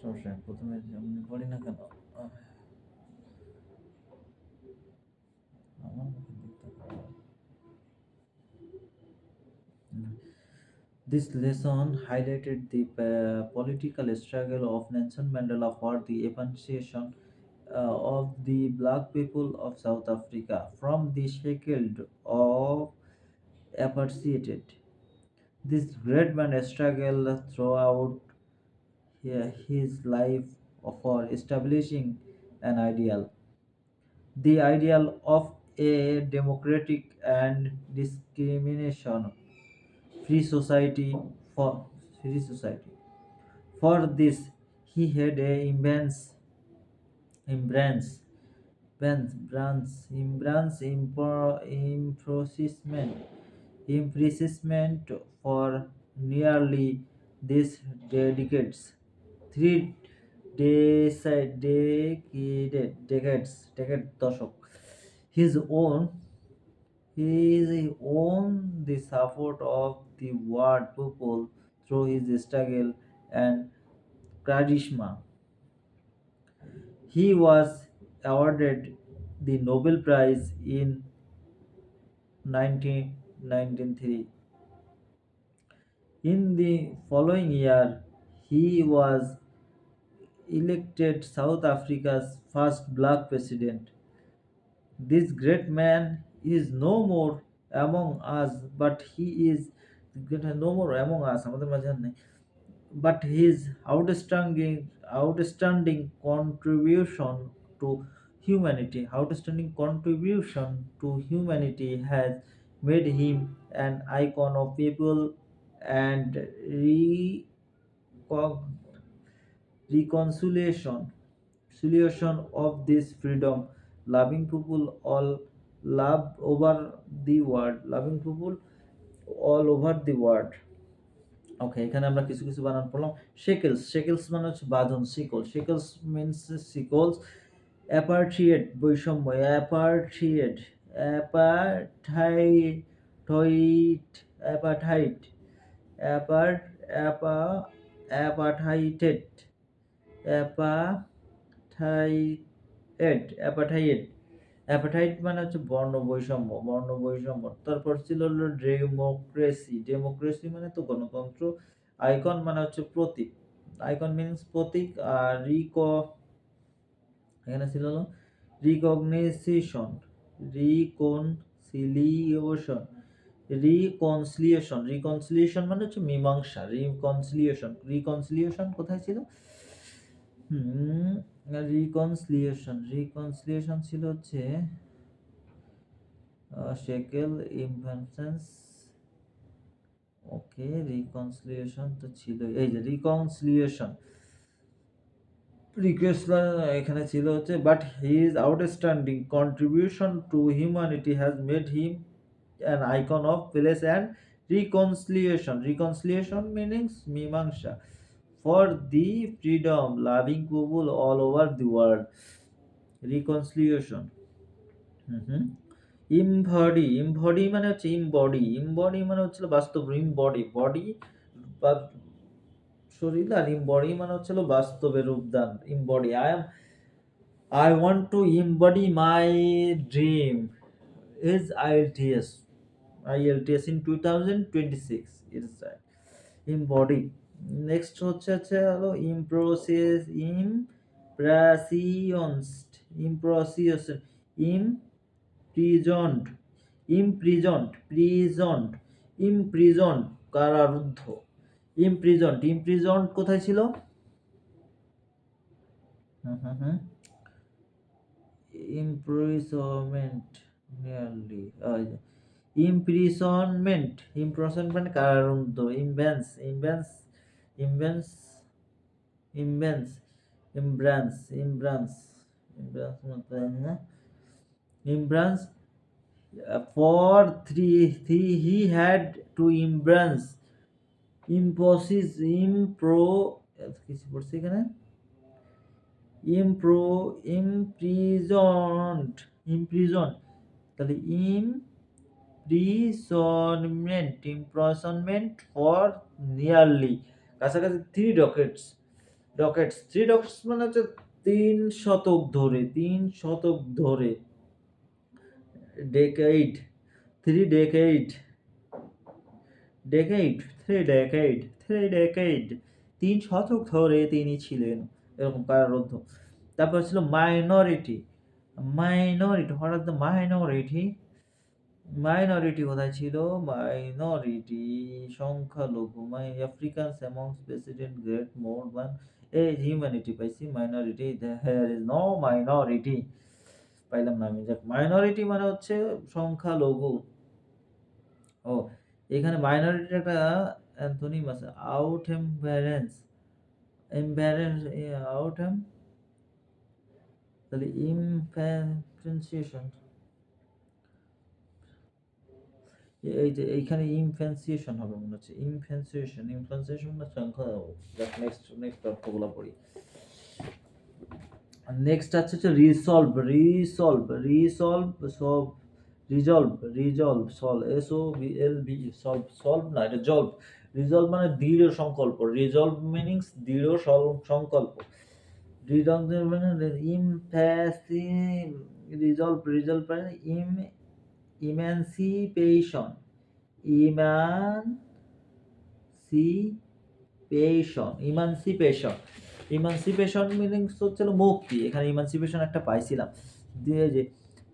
সমস্যা নেই, প্রথমে যেমনি পড়ি না কেন আমার মুখের দিকটা খারাপ। This lesson highlighted the political struggle of Nelson Mandela for the emancipation of the black people of South Africa from the shackles of apartheid. This great man struggled throughout his life for establishing an ideal. The ideal of a democratic and discrimination free society for free society. For this, he had a immense imprisonment for nearly these decades. Three decades দশক. His own he won the support of the world people through his struggle and charisma. He was awarded the Nobel Prize in 1993. In the following year, he was elected South Africa's first black president. This great man is no more among us, but he is no more among us. আমাদের মাঝে আর নেই। But his outstanding contribution to humanity has made him an icon of people and reconciliation solution of this freedom loving people loving people all over the world. ওকে, এখানে আমরা কিছু কিছু বানান পড়লাম। শেকেলস মানে হচ্ছে বাঁধন, শিকল। শেকেলস মিনস শিকলস। অ্যাপার্থিয়েট বৈষম্য, অ্যাপারথাইট অ্যাপারথাইট অ্যাপার অ্যাপা অ্যাপারথাইটেড অ্যাপারথাইট অ্যাপারথাইট মানে হচ্ছে বর্ণ বৈষম্য। তারপর ছিল হলো ডেমোক্রেসি মানে তো গণতন্ত্র। আইকন মানে হচ্ছে প্রতীক, আইকন মিনস প্রতীক। আর এখানে ছিল হলো রিকগনিশন রিকনসিলিয়েশন মানে হচ্ছে মীমাংসা। রিকনসিলিয়েশন কোথায় ছিল? রিকনসিলিয়েশন ছিল হচ্ছে শেকেল ইনভেনশনস। ওকে, রিকনসিলিয়েশন তো ছিল, এই যে রিকনসিলিয়েশন। রিকোয়েস্ট এখানে ছিল হচ্ছে but his outstanding contribution to humanity has made him an icon of peace and reconciliation meanings মীমাংসা for the freedom loving people all over the world. Reconciliation. Embody মানে হচ্ছে ইমবডি মানে হচ্ছিল বাস্তব। বডি বা শরীর, আর ইমবডি মানে হচ্ছিল বাস্তবের রূপদান। ইমবডি I want to embody my dream is IELTS in 2026. It is right. Embody. Next হচ্ছে হলো imprisoned কারারুদ্ধ। imprisoned কোথায় ছিল? imprisonment কারারুদ্ধ। imbrance for he had to embrace কিছু পড়ছে এখানে imprisoned তাহলে imprisonment for nearly কাছাকাছি 3 decades ডকেটস, 3 ডকেটস মানে হচ্ছে 3 শতক ধরে, 3 শতক ধরে, ডেকেইড, 3 ডেকেইড, ডেকেইড, 3 ডেকেইড, 3 ডেকেইড, 3 শতক ধরে তিনি ছিলেন এরকম কারারুদ্ধ। তারপর ছিল মাইনরিটি, মাইনরিটি, হঠাৎ মাইনরিটি, মাইনরিটি কোথায় ছিল? মাইনরিটি সংখ্যালঘু, Africans amongst president great more than a humanity পাইছি, minority here is no minority পাইলাম না আমি। যাক, মাইনরিটি মানে হচ্ছে সংখ্যালঘু। ও, এখানে মাইনরিটির একটা অ্যান্থনিম আছে, আউট এমব্যারেন্স, এমব্যারেন্স, আউট এম, তাহলে ইমফ্যান্সিয়েশন, এই যে এইখানে ইনফ্যান্সিয়েশন হবে মনে হচ্ছে, ইনফ্যান্সিয়েশন, ইনফ্যান্সিয়েশন না সংখ্যা। নেক্সট নেক্সট অর্থগুলো পড়ি। নেক্সট আছে হচ্ছে resolve, resolve, resolve, solve, resolve, resolve, solve, S O V L V, solve, solve না, এটা জলভ। রিজলভ মানে দৃঢ় সংকল্প, রিজলভ মিনিংস দৃঢ় সংকল্প, রিজলভ মানে ইমপ্যাসি, রিজলভ, রিজলভ মানে emancipation, emancipation, emancipation, emancipation meanings হচ্ছে মুক্তি। এখানে ইমানসিপেশন একটা পাইছিলাম দিয়ে যে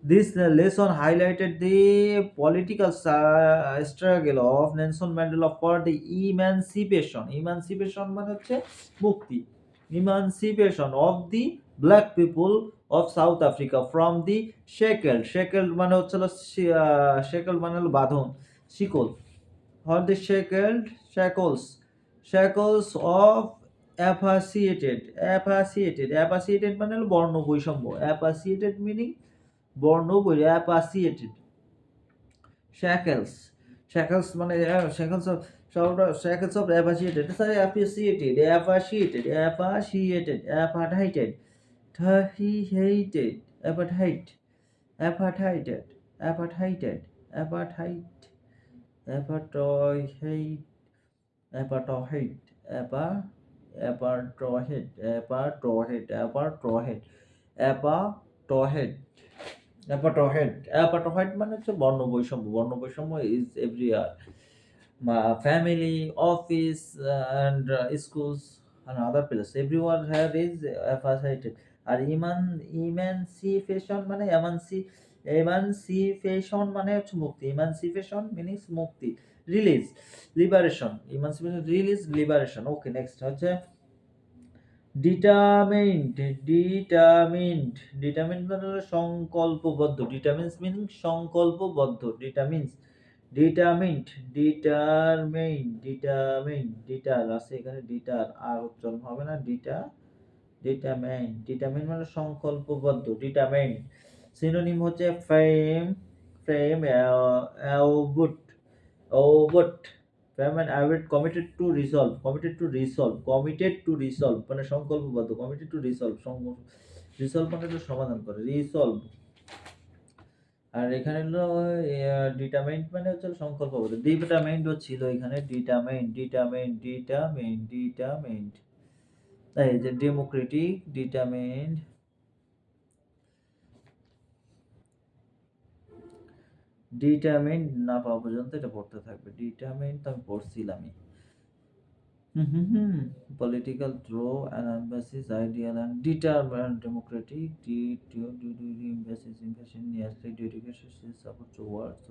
this lesson highlighted the political struggle of Nelson Mandela for the emancipation, emancipation মানে হচ্ছে মুক্তি, emancipation of the black people of south Africa from the shekel, shekel মানে হচ্ছে শেকেল মানে হলো বাঁধন, শিকল, for the shackles of appaciated মানে হলো বর্ণ বৈষম্য, appaciated meaning বর্ণ appaciated, shackles, shackles মানে shackles of appaciated, sorry, appaciated, apartheid, apartheid, apartheid, apartheid, apartheid, apartheid, apartheid, apartheid, apartheid, apartheid, apartheid, apartheid মানে হচ্ছে বর্ণ বৈষম্য, বর্ণ বৈষম্য is everywhere, family, office, and schools and other places, everyone here is apartheid। আর emancipation মানে emancipation মানে হচ্ছে মুক্তি, ইমানসিপেশন মিনিংস মুক্তি, release, liberation, emancipation, release, liberation. Okay, next হচ্ছে ডিটারমিন্ড, ডিটারমিন্ড, ডিটারমিন্ড মানে হলো সংকল্পবদ্ধ, ডিটারমিন্স মিনিং সংকল্পবদ্ধ, determines, determined, determined, determined, deter আছে এখানে, ডিটার আর উচ্চারণ হবে না, ডিটারমিন্ড, ডিটারমিন্ড মানে সংকল্পবদ্ধ, ডিটারমিন্ড। সিনোনিম হচ্ছে frame, frame, about, about, frame and about, committed to resolve, committed to resolve, committed to resolve মানে সংকল্পবদ্ধ, কমিটেড টু রিসলভ, রিসলভ মানে হলো সমাধান করে, রিসলভ। আর এখানে হলো ডিটারমাইন্ড মানে হচ্ছে সংকল্পবদ্ধ, ডিটারমাইন্ড ছিল এখানে, ডিটারমাইন্ড, ডিটারমাইন্ড, ডিটারমাইন্ড, ডিটারমাইন্ড, এই যে ডেমোক্রেটিক, ডিটারমাইন্ড, ডিটারমাইন্ড না পাওয়া পর্যন্ত এটা পড়তে থাকবে, ডিটারমাইন্ড তো আমি পড়ছিলামই। Political through an emphasis ideal and determined democratic emphasis nationally dedication support towards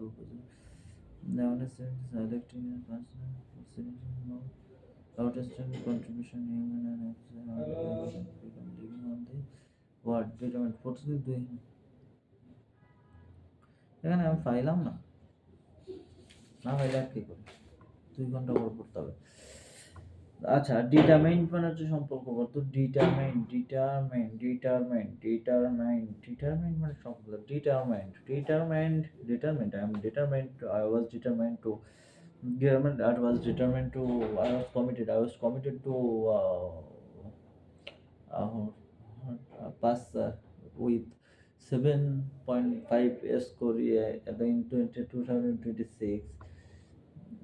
the understanding electing and personal outstanding contribution human and living on the world determined প্রতিদিন দুই, এখানে আমি পাইলাম না, না পাইলে আর কি করি, 2 ঘন্টা পর পড়তে হবে। আচ্ছা, ডিটারমাইন্ড মানে হচ্ছে সম্পর্কগত, determined, determined, determined, determined, determined মানে সম্পর্ক, determined, determined, determined, I am determined, I was determined to, determined, I was determined to, I was committed to pass with 7.5 score in 2026,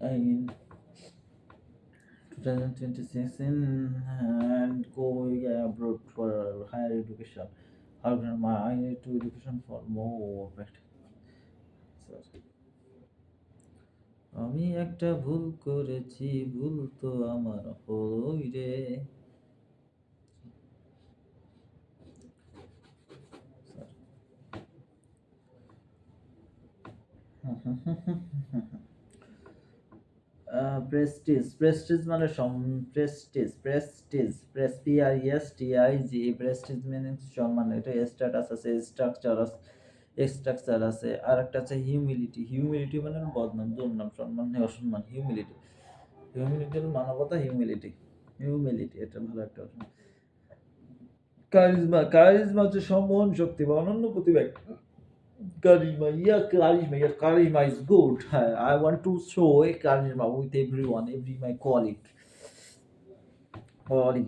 in 2026 and go education. How can I need to education for more practice. আমি একটা ভুল করেছি, ভুল তো আমার হলোই রে। Prestige, Prestige মানে Prestige, Prestige, PRESTIGE, Prestige meanings সম্মান। এটা স্ট্যাটাস আছে, স্ট্রাকচার আছে, স্ট্রাকচার আছে। আর একটা আছে হিউমিলিটি, হিউমিলিটি মানে বদনাম, দুর্নাম, সম্মান নেই, অসম্মান, হিউমিলিটি। হিউমিলিটির মানবতা, হিউমিলিটি, হিউমিলিটি, এটা ভালো একটা অপশন। কারিজমা, কারিজমা হচ্ছে সম্মোহন শক্তি বা অনন্য প্রতিভা। Charisma, yeah, charisma, yes, charisma is good. I want to show a charisma with everyone, every my colleague,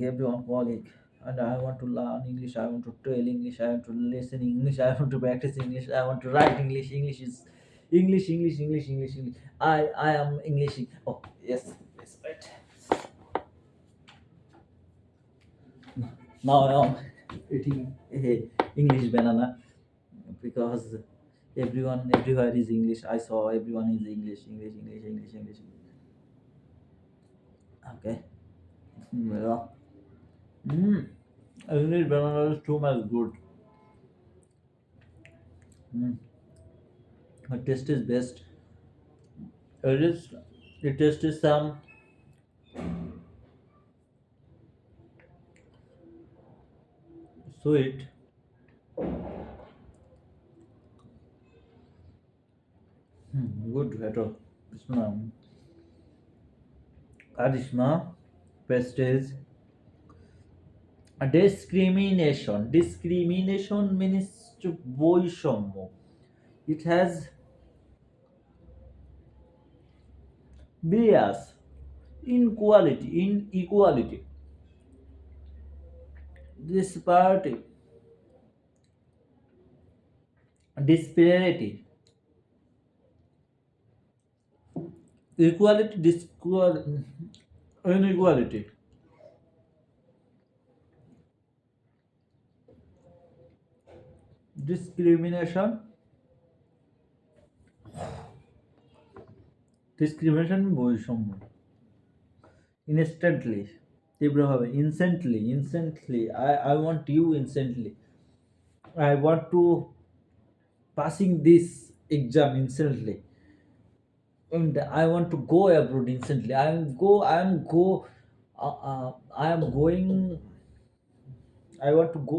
everyone colleague. And I want to learn English, I want to tell English, I want to listen English, I want to practice English, I want to write English. English is English. I am English. Oh, yes, yes, right. Now I am eating a English banana because everywhere is English. I saw everyone is English. Okay. Yeah. Mm. English banana is too much good. Mm. The taste is best. It is. The taste is some sweet. Good better. Charisma, prestige, discrimination. Discrimination means বৈষম্য. It has bias, inequality, disparity, disparity, equality, inequality, discrimination, বৈষম্য, instantly, তীব্রভাবে, instantly, I want you instantly, I want to passing this exam instantly, and I want to go abroad instantly, I am going, I want to go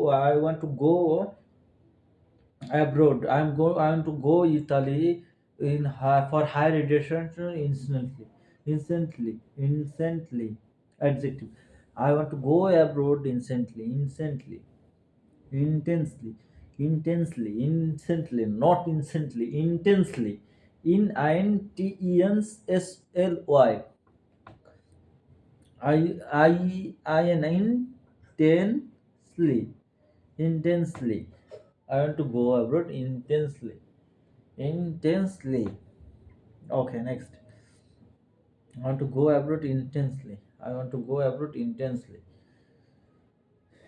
abroad. I want to go Italy for higher education instantly. Instantly. Adjective. I want to go abroad instantly, not instantly, intensely. INTENSLY. I intensely. I want to go abroad intensely. Okay, next. I want to go abroad intensely. I want to go abroad intensely,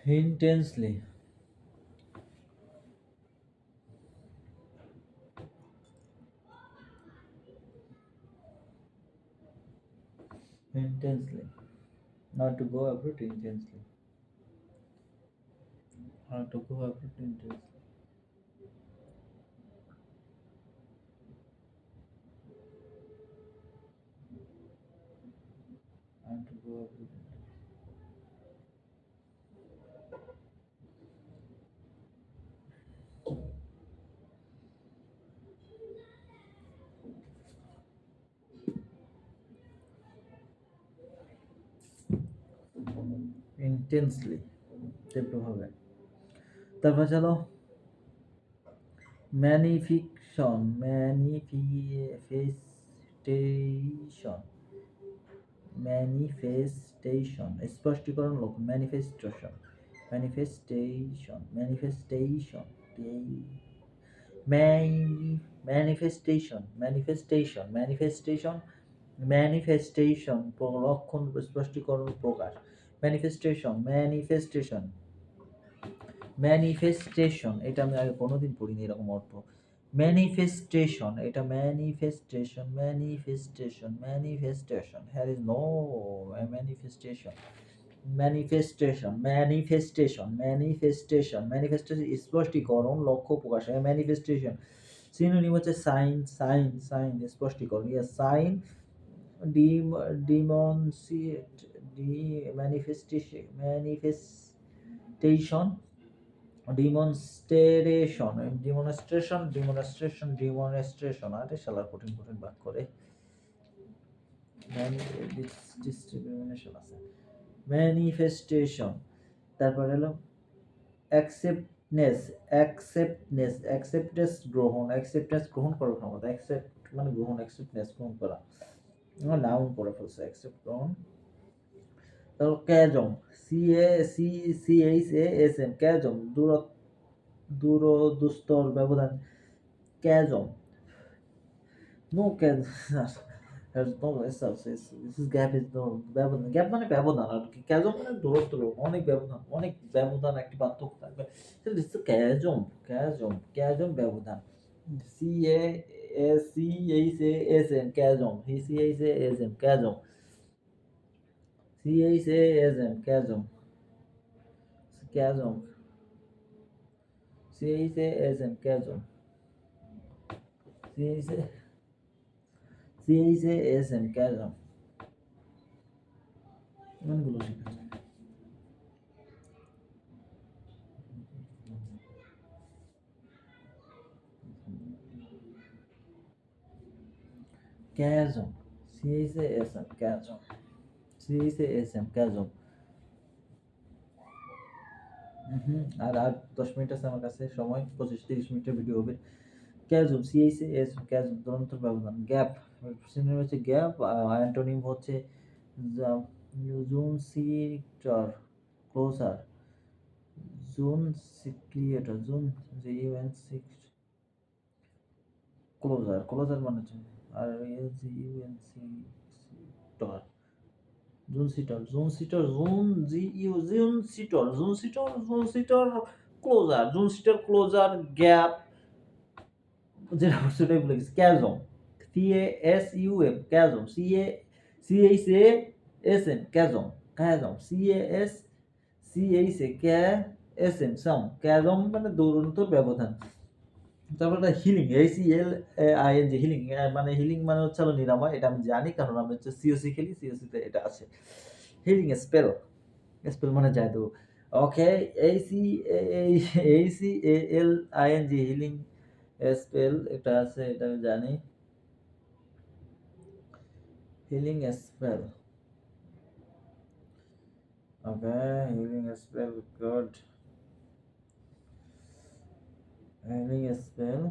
intensely. I want to go abroad intensely. I want to go abroad intensely. I want to go abroad intensely. তীব্রভাবে। তারপর চলো manifestation, manifestation, স্পষ্টীকরণ লোক, manifestation, manifestation, লক্ষণ, স্পষ্টীকরণ, প্রকাশ, manifestation, manifestation, এটা আমি আগে কোনোদিন পড়িনি এরকম অর্থ। ম্যানিফেস্টেশন, এটা manifestation, manifestation, manifestation, here is no manifestation. Manifestation, manifestation, manifestation, manifestation স্পষ্টীকরণ, লক্ষ্য প্রকাশ। ম্যানিফেস্টেশন সিনোনিম হচ্ছে সাইন, সাইন, সাইন স্পষ্টীকরণ। ইয়া সাইন, ডিম, ডিমনসিয়েট, ডি, manifestation, manifestation, demonstration, demonstration, demonstration, demonstration. আরে শালার কঠিন কঠিন বাক্য করে। ডিসক্রিমিনেশন আছে। ম্যানিফেস্টেশন, তারপর হলো অ্যাকসেপ্টনেস, অ্যাকসেপ্টনেস, অ্যাকসেপ্টেন্স গ্রহণ, অ্যাকসেপ্টেন্স গ্রহণ করার ক্ষমতা। অ্যাকসেপ্ট মানে গ্রহণ, অ্যাকসেপ্টনেস গ্রহণ করা। নাউন করে ফেলছে, অ্যাকসেপ্ট গ্রহণ। তারপর chasm, C A C C H A S M, chasm দুস্তর ব্যবধান। ক্যাজম, নো ক্যাজ, গ্যাপ ইজ নো ব্যবধান। গ্যাপ মানে ব্যবধান আর কি। ক্যাজম মানে দূরত্ব, অনেক ব্যবধান, অনেক ব্যবধান, একটি পার্থক্য থাকবে। ক্যাজম, ক্যাজম, ক্যাজম ব্যবধান। C A C H A S M, chasm, C H A S M, chasm, C H A S M, chasm, chasm, C H A S M, chasm, C H A S M, chasm. কোনগুলো শিখা যায়? Chasm, C H A S M, chasm, C H A S M, chasm. আর 10 minute আছে আমার কাছে সময়, 25-30 মিনিটের video হবে। Chasm, C H A S, ক্যাজম দূরত্বের ব্যবধান। গ্যাপ, সিনোনিম হচ্ছে গ্যাপ, অ্যান্টোনিম হচ্ছে juncture, closure, juncture, June G U N C, closure, closure মানে হচ্ছে আর L G U N C, সিটার, juncture, juncture, June G U, juncture, juncture, juncture, closure, juncture, closure, gap, যেটা সেটাই বলে গেছি। Chasm, C A S U M, chasm, C H A S M, chasm, chasm, C H A K S M, সাম, ক্যাজম মানে দূরত্ব ব্যবধান। তারপরে healing, এইচইএল I N G, healing মানে, healing মানে হচ্ছে হলো নিরাময়। এটা আমি জানি কারণ আমি হচ্ছে সিওসি খেলি, সিওসিতে এটা আছে। হিলিং স্পেল, স্পেল মানে জাদু। Okay, H E L I N G, healing spell এটা আছে, এটা আমি জানি। Healing spell, okay, healing spell, good. Healing spell,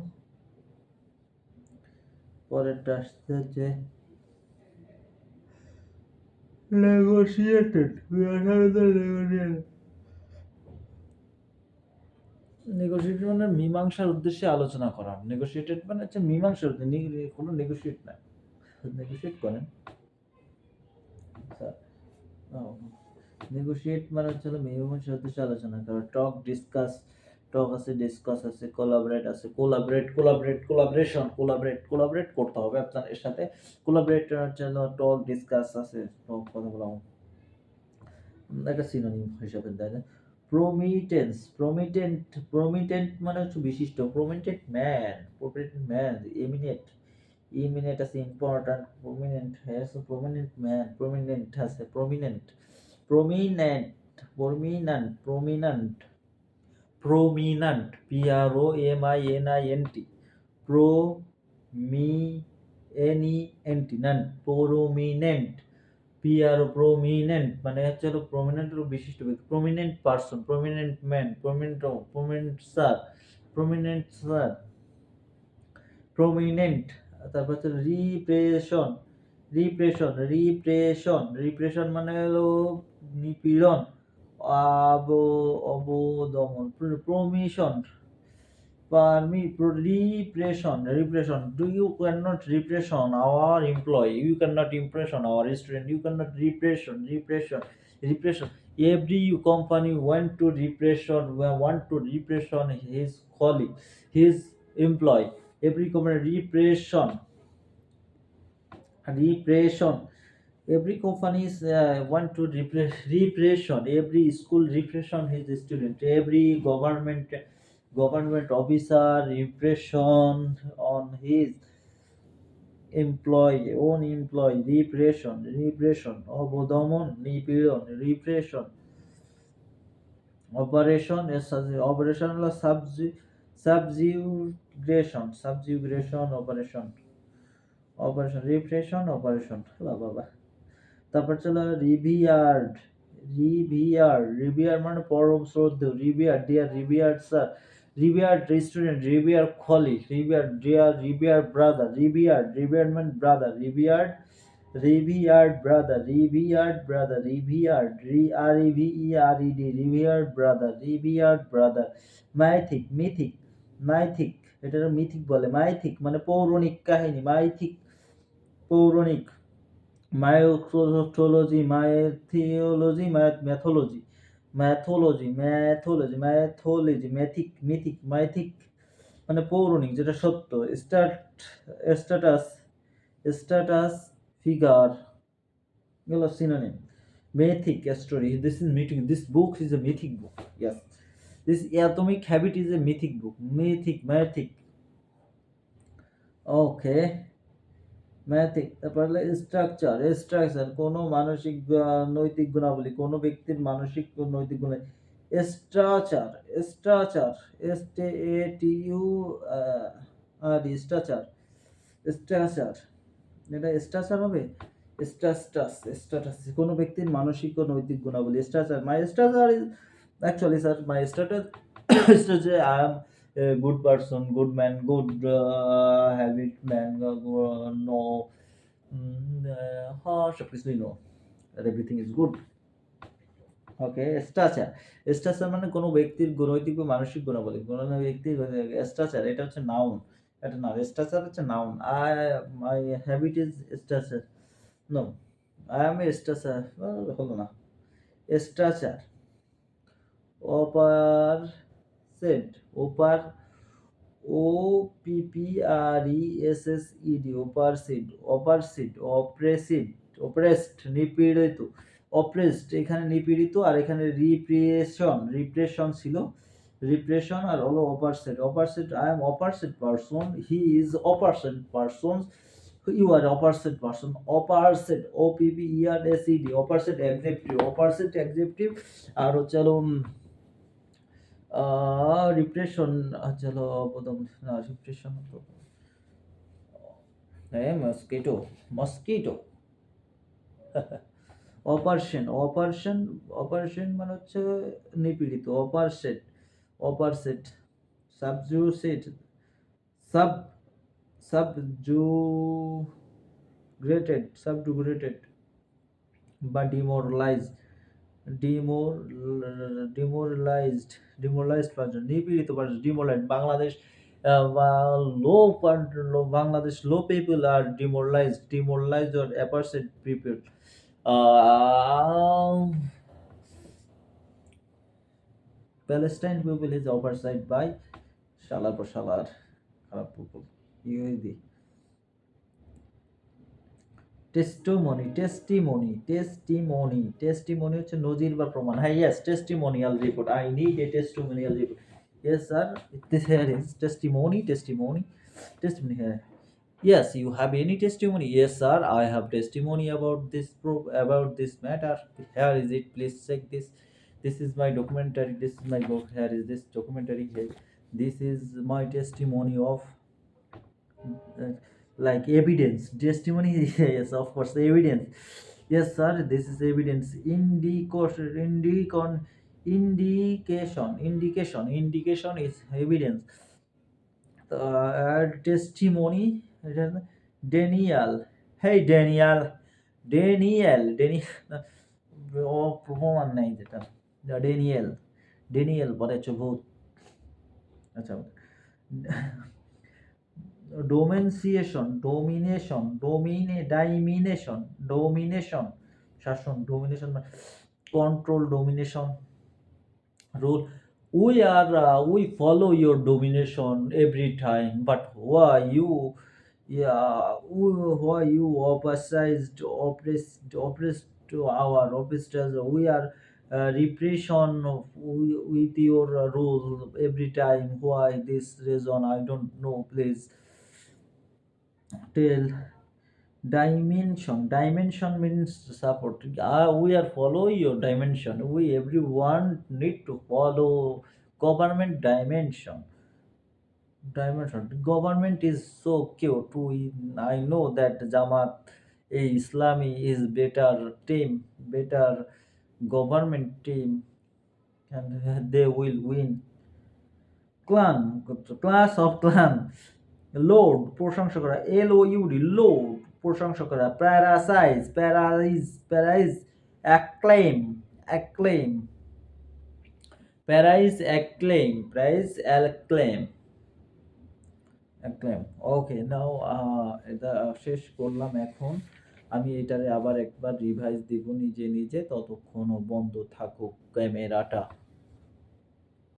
পরেরটা আসছে হচ্ছে নেগোশিয়েটেড, নেগোশিয়েটেড মানে মীমাংসার উদ্দেশ্যে আলোচনা করা। নেগোশিয়েটেড মানে হচ্ছে মীমাংসার উদ্দেশ্যে, কোনো নেগোশিয়েট না, নেগোশিয়েট করেন স্যার। নেগোশিয়েট মানে হচ্ছে মীমাংসার উদ্দেশ্যে আলোচনা করা। টক, ডিসকাস, টক আছে, ডিসকাস আছে, কোলাবরেট আছে, কোলাবরেশন, কোলাবরেট করতে হবে আপনার এর সাথে। কোলাবরেট হচ্ছে টক, ডিসকাস আছে, টক কথা বলা একটা সিনোনিম হিসাবে দেয় না। প্রমিটেন্স, প্রমিটেন্ট মানে হচ্ছে বিশিষ্ট। Prominent man, prominent man, eminent, eminent আছে, ইম্পর্ট্যান্ট, প্রমিনেন্ট আছে, প্রমিনেন্ট ম্যান, প্রমিনেন্ট আছে, prominent, prominent, prominent, prominent, prominent, PROMININT, prominent, নান্ট, প্রমিনেন্ট, প্রমিনেন্ট মানে হচ্ছে হলো প্রমিনেন্ট হলো বিশিষ্ট ব্যক্তি। Prominent person, prominent man, prominent sir, prominent sir, prominent. তারপর হচ্ছে রিপ্রেশন, রিপ্রেশন মানে হলো নিপীড়ন, অবদমন। প্রমিশন, repression, do you cannot repression our employee, you cannot impression our student, you cannot repression, repression, Every company want to repression his colleague, his employee. Every company repression. Every companies want to repression. Every school repression his student. Every government officer repression on his own employee. Repression অবদমন নিপীড়ন repression operation হলো subjugation operation repression operation বাবা। তারপর চলো রিভিয়ার মানে পরম শ্রদ্ধেয়। Dear revered sir, revered student, revere colleague, revere brother, রিভিয়ারমেন্ট brother, revered brother. Mythic, এটা মিথিক বলে। মাইথিক মানে পৌরাণিক কাহিনী, পৌরাণিক। মায়োথোলজি, মাইথিক মানে পৌরাণিক, যেটা সত্য। স্ট্যাটাস স্ট্যাটাস ফিগার, এগুলো synonym. Mythic story. This book is a mythic book. Yes. This Atomic Habit is a mythic book. Mythic. Okay. ম্যাথিক। তারপরে স্ট্রাকচার কোনো মানসিক নৈতিক গুণাবলী, কোনো ব্যক্তির মানসিক ও নৈতিক গুণ। স্ট্রাচার স্ট্রাচার এস টি এ টি ইউ আর স্ট্রাচার স্ট্রাচার এটা স্ট্রাচার হবে। স্ট্যাটাস কোনো ব্যক্তির মানসিক ও নৈতিক গুণাবলী। Stature my stature is actually sir my status I am good person, good man, good habit man, no সব কিছুই নো, এভরিথিং ইজ গুড। ওকে। স্ট্রাচার মানে কোনো ব্যক্তির নৈতিক বা মানসিক গুণাবলী, কোনো ব্যক্তির স্ট্রাচার, এটা হচ্ছে নাউন, এটা না। স্ট্রাচার হচ্ছে noun. My habit is stature, no I am a stature, হলো না। স্ট্রাচার অপার সেট ওপার O P P R E S S E D oppressed নিপীড়িত। অপ্রেসড এখানে নিপীড়িত, আর এখানে রিপ্রেশন ছিল। রিপ্রেশন আর হলো oppressed. I am oppressed person, he is oppressed person, you are oppressed person. Oppressed O P P E R S E D oppressed adjective. আর হচ্ছে repression চলো প্রথম না, রিপ্রেশন তো হ্যাঁ মস্কিটো। অপারেশন মানে হচ্ছে নিপীড়িত। অপারসেট সাবজুসেট সাবজুগ্রেটেড বা ডিমোরালাইজড পারসন, নিপীড়িত person, demoralised. Bangladesh low people আর demoralised or oppressed people. Palestine people is oppressed by শালার খারাপ people. ইহুদি। টেস্টিমনি হচ্ছে নজির বা প্রমাণ। হ্যাঁ, yes, testimonial report. I need a testimonial report. Yes, sir. This here is testimony. Here. Yes, you have any testimony? Yes, sir. I have testimony about this matter. Here is it. Please check this. This is my documentary. This is my book. Here is this documentary. Here. This is my testimony of like evidence. Testimony. Yes, of course, evidence. Yes, sir. This is evidence. Indication is evidence. Testimony. Daniel. Hey, Daniel. ও প্রমাণ নাই যেটা। Daniel পরে হচ্ছে ভূত। আচ্ছা। Domination শাসন। Domination control domination rule. We follow your domination every time, but why you, yeah, why you oppressed to our oppressors? We are repression with your rule every time. Why this reason? I don't know. Please tell. Dimension means support. We are follow your dimension. We everyone need to follow government dimension. Government is so cute. I know that Jamaat Islami is better team, better government team, and they will win. Class of clan, loud প্রশংসা করা, LOUD loud প্রশংসা করা, praise acclaim acclaim praise acclaim acclaim. Okay, now এটা শেষ করলাম। এখন আমি এটারে আবার একবার রিভাইজ দিব নিজে নিজে, ততক্ষণ বন্ধ থাকুক ক্যামেরাটা।